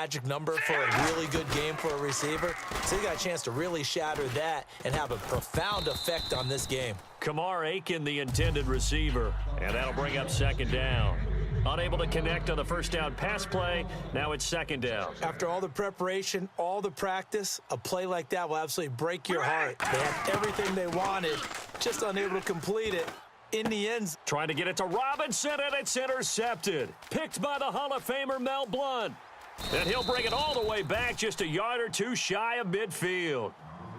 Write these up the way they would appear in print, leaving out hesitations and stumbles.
magic number for a really good game for a receiver. So he got a chance to really shatter that and have a profound effect on this game. Kamar Aiken, the intended receiver, and that'll bring up second down. Unable to connect on the first down pass play. Now it's second down. After all the preparation, all the practice, a play like that will absolutely break your heart. They had everything they wanted, just unable to complete it. In the end, trying to get it to Robinson, and it's intercepted. Picked by the Hall of Famer Mel Blount. And he'll bring it all the way back just a yard or two shy of midfield.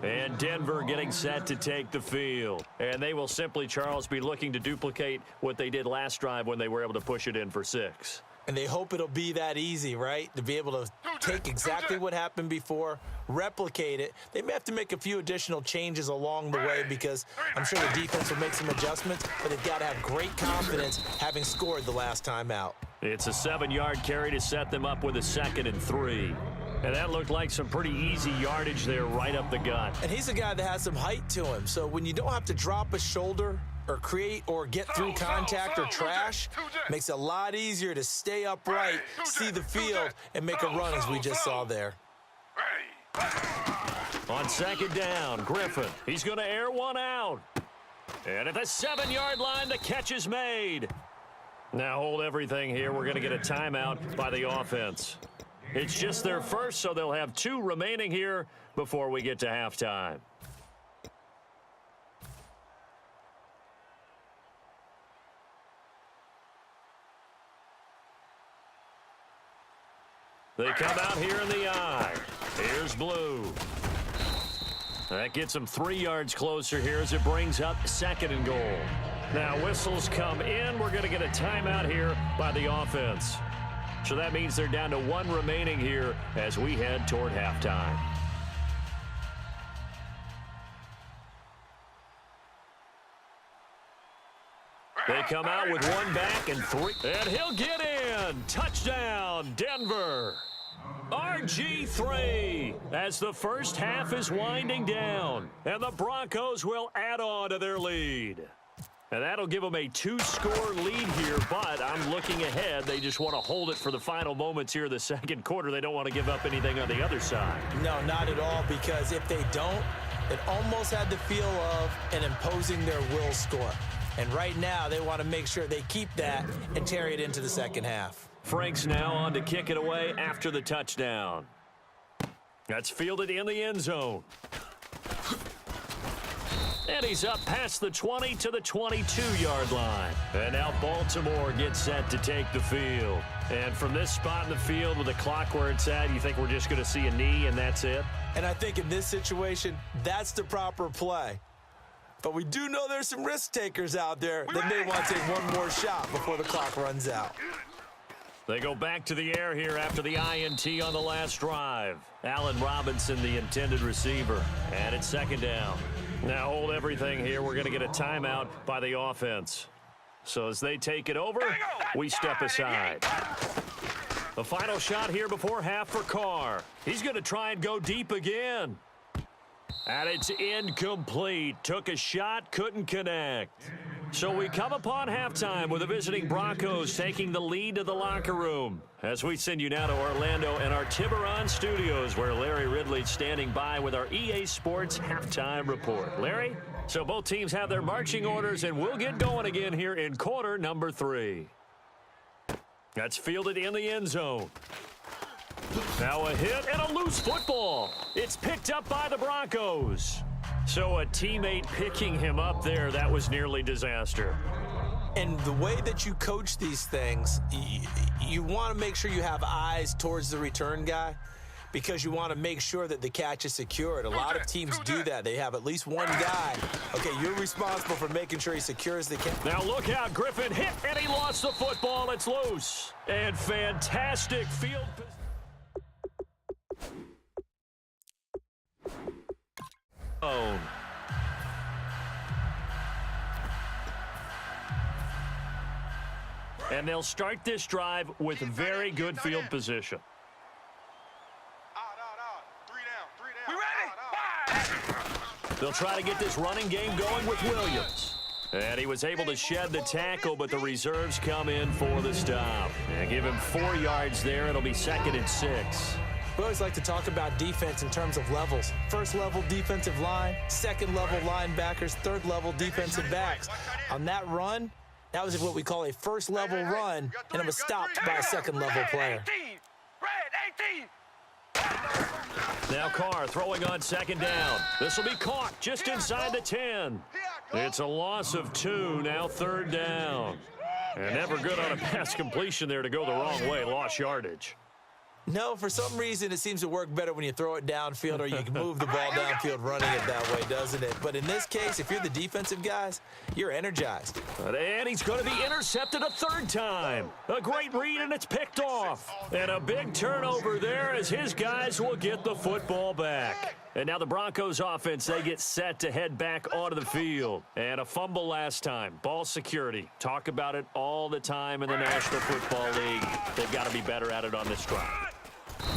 And Denver getting set to take the field. And they will simply, Charles, be looking to duplicate what they did last drive when they were able to push it in for 6. And they hope it'll be that easy, right? To be able to take exactly what happened before, replicate it. They may have to make a few additional changes along the way because I'm sure the defense will make some adjustments, but they've got to have great confidence having scored the last time out. It's a 7-yard carry to set them up with a 2nd and 3. And that looked like some pretty easy yardage there right up the gut. And he's a guy that has some height to him, so when you don't have to drop a shoulder or create or get through contact or trash, makes it a lot easier to stay upright, see the field, and make a run as we just saw there. On second down, Griffin. He's going to air one out. And at the 7-yard line, the catch is made. Now hold everything here. We're going to get a timeout by the offense. It's just their first, so they'll have 2 remaining here before we get to halftime. They come out here in the eye. Here's Blue. That gets them 3 yards closer here as it brings up 2nd and goal. Now whistles come in. We're going to get a timeout here by the offense. So that means they're down to 1 remaining here as we head toward halftime. They come out with 1 back and 3. And he'll get in. Touchdown, Denver. RG3 as the first half is winding down. And the Broncos will add on to their lead. And that'll give them a 2-score lead here, but I'm looking ahead. They just want to hold it for the final moments here in the second quarter. They don't want to give up anything on the other side. No, not at all, because if they don't, it almost had the feel of an imposing their will score. And right now, they want to make sure they keep that and carry it into the second half. Frank's now on to kick it away after the touchdown. That's fielded in the end zone. And he's up past the 20 to the 22-yard line. And now Baltimore gets set to take the field. And from this spot in the field with the clock where it's at, you think we're just going to see a knee and that's it? And I think in this situation, that's the proper play. But we do know there's some risk takers out there that may want to take one more shot before the clock runs out. They go back to the air here after the INT on the last drive. Allen Robinson, the intended receiver. And it's second down. Now hold everything here. We're going to get a timeout by the offense. So as they take it over, we step aside. The final shot here before half for Carr. He's going to try and go deep again. And it's incomplete. Took a shot, couldn't connect. So we come upon halftime with the visiting Broncos taking the lead to the locker room. As we send you now to Orlando and our Tiburon studios, where Larry Ridley's standing by with our EA Sports halftime report. Larry? So both teams have their marching orders, and we'll get going again here in quarter number 3. That's fielded in the end zone. Now a hit and a loose football. It's picked up by the Broncos. So a teammate picking him up there, that was nearly disaster. And the way that you coach these things, you want to make sure you have eyes towards the return guy because you want to make sure that the catch is secured. A lot of teams do that. They have at least one guy. Okay, you're responsible for making sure he secures the catch. Now look out, Griffin hit, and he lost the football. It's loose. And fantastic field position. And they'll start this drive with very good field position. They'll try to get this running game going with Williams. And he was able to shed the tackle, but the reserves come in for the stop. And give him 4 yards there. It'll be 2nd and 6. We always like to talk about defense in terms of levels. First level defensive line, second level linebackers, third level defensive backs. On that run, that was what we call a first level run, and it was stopped by a second level player. Now Carr throwing on 2nd down. This will be caught just inside the 10. It's a loss of 2, now 3rd down. And never good on a pass completion there to go the wrong way, lost yardage. No, for some reason, it seems to work better when you throw it downfield or you can move the ball downfield running it that way, doesn't it? But in this case, if you're the defensive guys, you're energized. And he's going to be intercepted a 3rd time. A great read, and it's picked off. And a big turnover there as his guys will get the football back. And now the Broncos offense, they get set to head back onto the field. And a fumble last time. Ball security. Talk about it all the time in the National Football League. They've got to be better at it on this drive.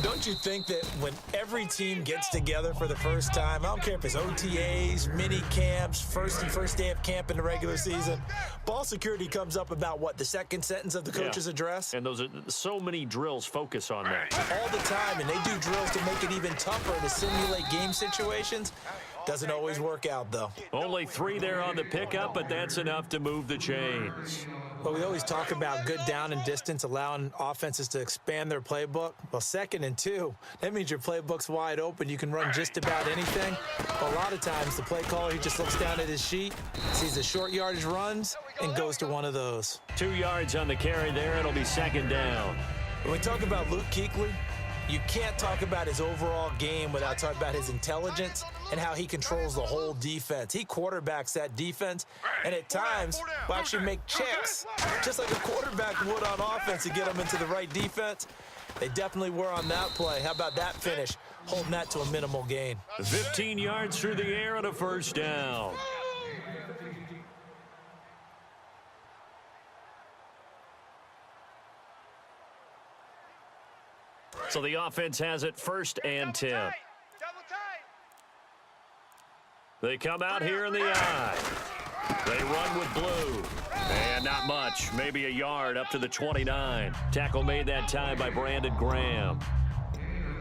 Don't you think that when every team gets together for the first time, I don't care if it's OTAs, mini camps, first day of camp in the regular season, ball security comes up about what, the second sentence of the coach's address? And those are so many drills focus on that. All the time, and they do drills to make it even tougher to simulate game situations. Doesn't always work out, though. Only 3 there on the pickup, but that's enough to move the chains. Well, we always talk about good down and distance, allowing offenses to expand their playbook. Well, 2nd and 2, that means your playbook's wide open. You can run just about anything. Well, a lot of times, the play caller, he just looks down at his sheet, sees the short yardage runs, and goes to one of those. 2 yards on the carry there. It'll be 2nd down. When we talk about Luke Kuechly, you can't talk about his overall game without talking about his intelligence and how he controls the whole defense. He quarterbacks that defense, and at times will actually make checks, just like a quarterback would on offense to get them into the right defense. They definitely were on that play. How about that finish, holding that to a minimal gain? 15 yards through the air and a 1st down. So the offense has it 1st and 10. They come out here in the eye. They run with blue. And not much. Maybe a yard up to the 29. Tackle made that time by Brandon Graham.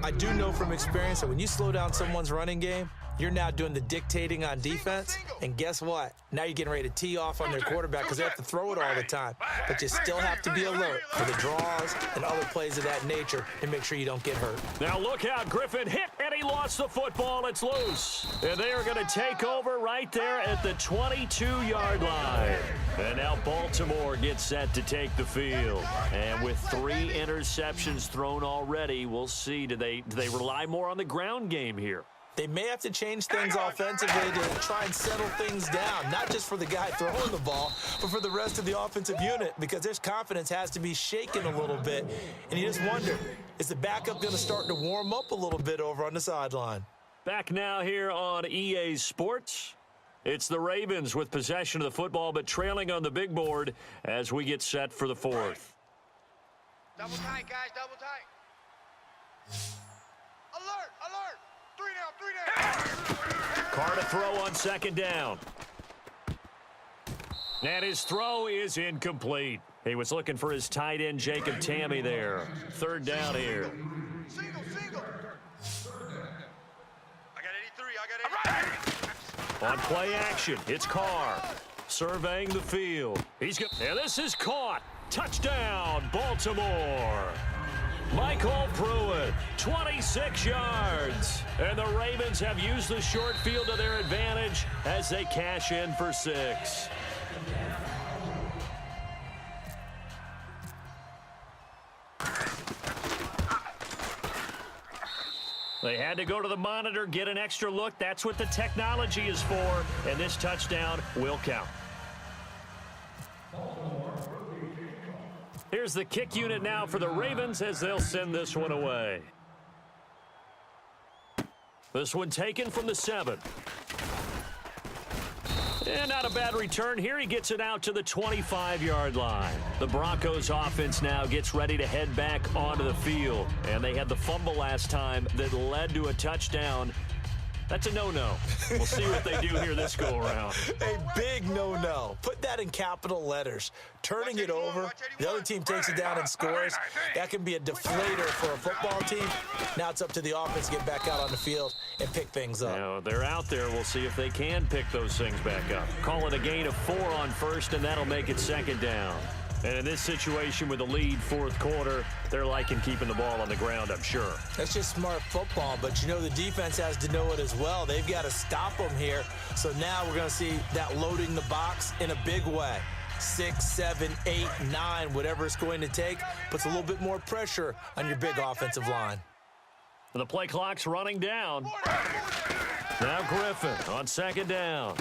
I do know from experience that when you slow down someone's running game, you're now doing the dictating on defense, and guess what? Now you're getting ready to tee off on their quarterback because they have to throw it all the time. But you still have to be alert for the draws and other plays of that nature and make sure you don't get hurt. Now look out, Griffin hit, and he lost the football. It's loose. And they are going to take over right there at the 22-yard line. And now Baltimore gets set to take the field. And with 3 interceptions thrown already, we'll see. Do they rely more on the ground game here? They may have to change things offensively to try and settle things down, not just for the guy throwing the ball, but for the rest of the offensive unit, because their confidence has to be shaken a little bit. And you just wonder, is the backup going to start to warm up a little bit over on the sideline? Back now here on EA Sports. It's the Ravens with possession of the football, but trailing on the big board as we get set for the 4th. Double tight, guys, double tight. Alert, alert. 3 down. Carr to throw on 2nd down. And his throw is incomplete. He was looking for his tight end, Jacob Tammy there. 3rd down here. Single. I got 83, On play action, it's Carr surveying the field. And this is caught. Touchdown, Baltimore. Michael Pruitt, 26 yards. And the Ravens have used the short field to their advantage as they cash in for 6. They had to go to the monitor, get an extra look. That's what the technology is for. And this touchdown will count. Here's the kick unit now for the Ravens as they'll send this one away. This one taken from the 7. And not a bad return here. He gets it out to the 25-yard line. The Broncos offense now gets ready to head back onto the field. And they had the fumble last time that led to a touchdown. That's a no-no. We'll see what they do here this go-around. A big no-no. Put that in capital letters. Turning it over, the other team takes it down and scores. That can be a deflator for a football team. Now it's up to the offense to get back out on the field and pick things up. Now, they're out there. We'll see if they can pick those things back up. Call it a gain of 4 on first, and that'll make it second down. And in this situation with the lead fourth quarter, they're liking keeping the ball on the ground, I'm sure. That's just smart football, but you know the defense has to know it as well. They've got to stop them here. So now we're going to see that loading the box in a big way. 6, 7, 8, 9, whatever it's going to take, puts a little bit more pressure on your big offensive line. The play clock's running down. Now Griffin on second down.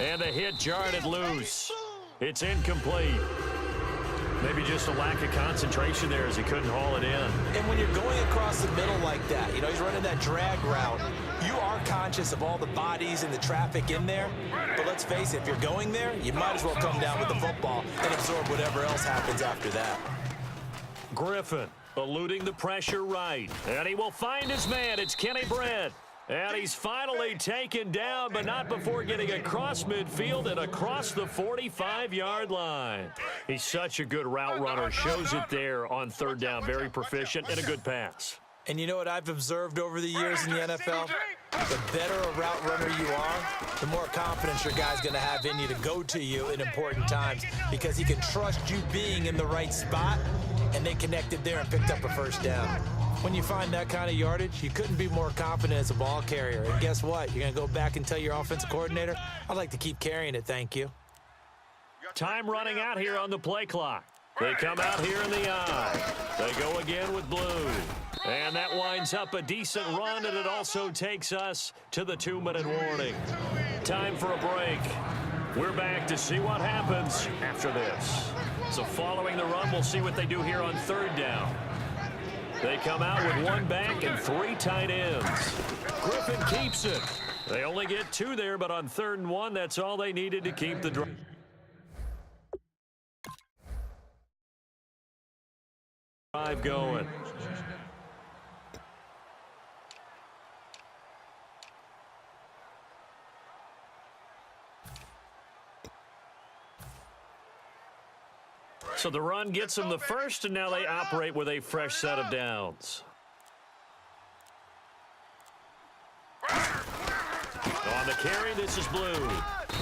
And the hit jarred it loose. It's incomplete. Maybe just a lack of concentration there as he couldn't haul it in. And when you're going across the middle like that, you know, he's running that drag route, you are conscious of all the bodies and the traffic in there. But let's face it, if you're going there, you might as well come down with the football and absorb whatever else happens after that. Griffin eluding the pressure right. And he will find his man. It's Kenny Brent. And he's finally taken down, but not before getting across midfield and across the 45-yard line. He's such a good route runner. Shows it there on third down. Very proficient and a good pass. And you know what I've observed over the years in the NFL? The better a route runner you are, the more confidence your guy's going to have in you to go to you in important times because he can trust you being in the right spot, and they connected there and picked up a first down. When you find that kind of yardage, you couldn't be more confident as a ball carrier. And guess what? You're going to go back and tell your offensive coordinator, I'd like to keep carrying it, thank you. Time running out here on the play clock. They come out here in the eye. They go again with blue. And that winds up a decent run, and it also takes us to the 2-minute warning. Time for a break. We're back to see what happens after this. So following the run, we'll see what they do here on third down. They come out with 1 back and 3 tight ends. Griffin keeps it. They only get 2 there, but on 3rd and 1, that's all they needed to keep the drive going. So the run gets them the first, and now they operate with a fresh set of downs. On the carry, this is Blue.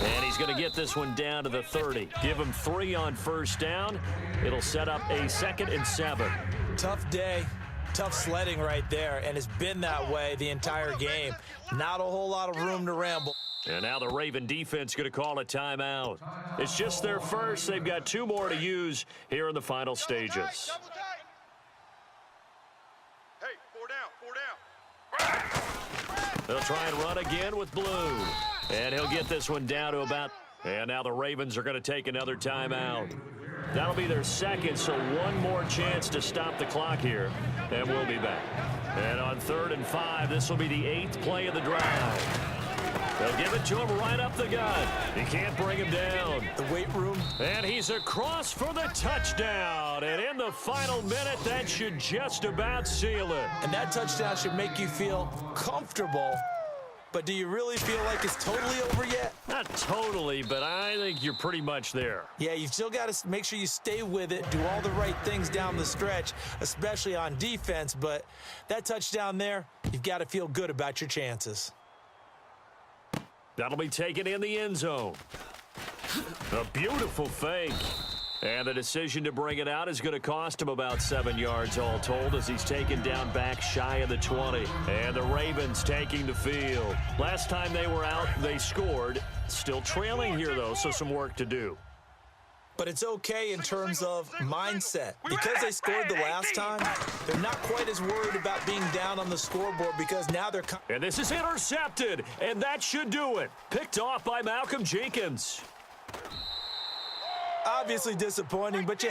And he's going to get this one down to the 30. Give him 3 on first down. It'll set up a 2nd and 7. Tough day. Tough sledding right there, and it's been that way the entire game. Not a whole lot of room to ramble. And now the Raven defense going to call a timeout. It's just their first. They've got 2 more to use here in the final stages. Double tight. Hey, 4 down. They'll try and run again with Blue. And he'll get this one down to about... And now the Ravens are going to take another timeout. That'll be their 2nd, so 1 more chance to stop the clock here. And we'll be back. And on 3rd and 5, this will be the 8th play of the drive. They'll give it to him right up the gut. He can't bring him down. The weight room. And he's across for the touchdown. And in the final minute, that should just about seal it. And that touchdown should make you feel comfortable. But do you really feel like it's totally over yet? Not totally, but I think you're pretty much there. Yeah, you've still got to make sure you stay with it, do all the right things down the stretch, especially on defense. But that touchdown there, you've got to feel good about your chances. That'll be taken in the end zone. A beautiful fake. And the decision to bring it out is going to cost him about 7 yards all told as he's taken down back shy of the 20. And the Ravens taking the field. Last time they were out, they scored. Still trailing here, though, so some work to do. But it's okay in terms of mindset. Because they scored the last time, they're not quite as worried about being down on the scoreboard because now they're... And this is intercepted, and that should do it. Picked off by Malcolm Jenkins. Obviously disappointing, but you...